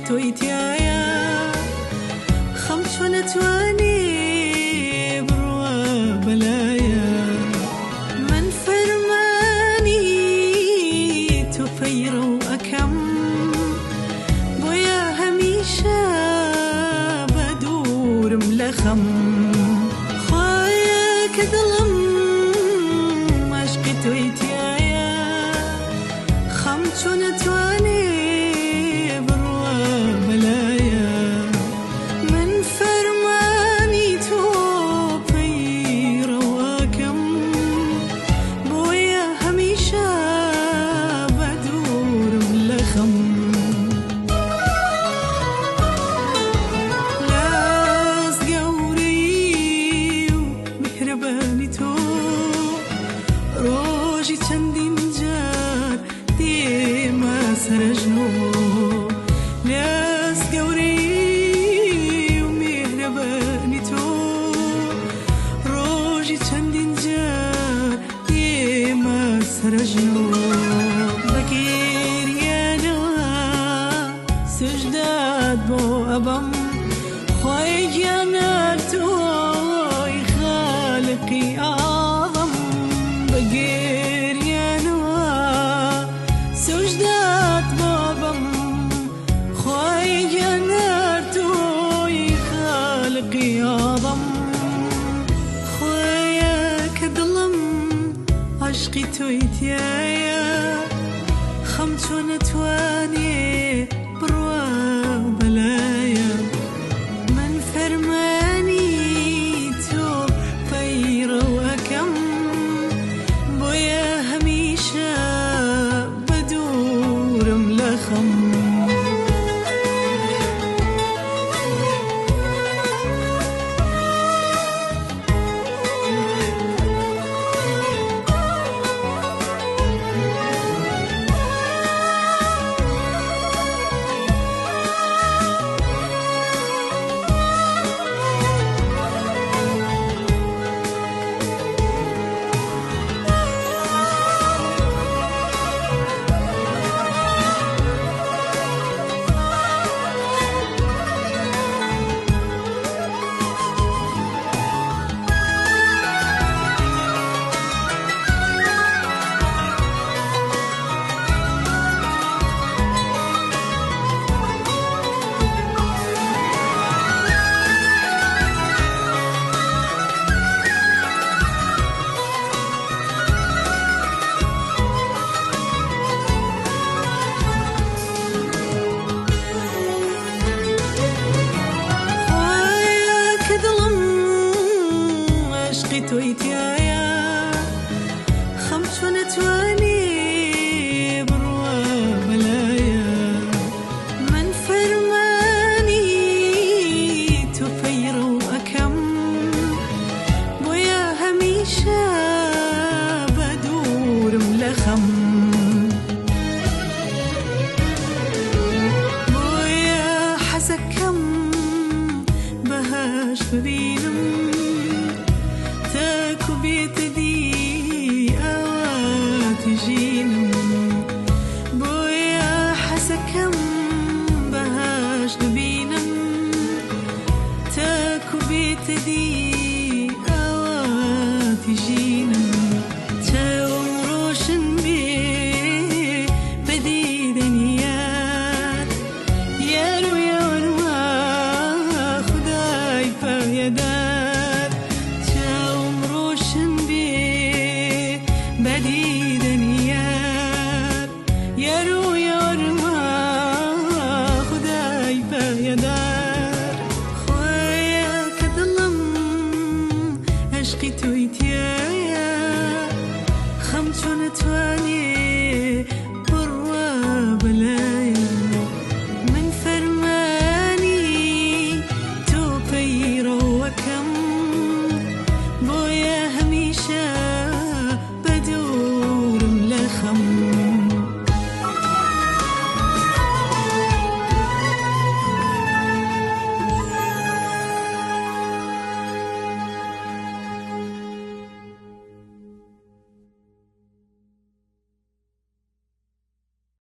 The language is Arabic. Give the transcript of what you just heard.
تويتيايا خمس ونتواني بروا بلايا من فرماني تفيرو أكم بويا هميشا بدور ملخم خايا كظلم عشقي تويتيايا خمس ونتواني روجي چندین جار دیما سرجنو لاس گوری و مهربانی تو روجی چندین جار دیما سرجنو بگیریانا سجدات بو ابم خویانا توی خالقی اعظم بقيريانوا سجدات بابم خواي نارتوي خالقي أعظم خواياك ظلم عشقي تويتيايا خمس ونتواني بروا بلايا من فرماني تو فيرو أكم بدور ملخم تويتيايا خمس ونتواني بروا بلايا من فرماني تفيرو أكم بويا هميشا بدور ملخم بويا حزكم بهاش ببينم تاكو بيتدي أوات جينم بويا حسكم بهاش نبينم تاكو بيتدي أوات جينم تاوم روشن بي بدي دنيات يارو ياروا خداي فايدات بديدنيات يارو يارما خداي بايدار خواياك ظلم عشقي تويتيايا خمس ونتواني بروا بلا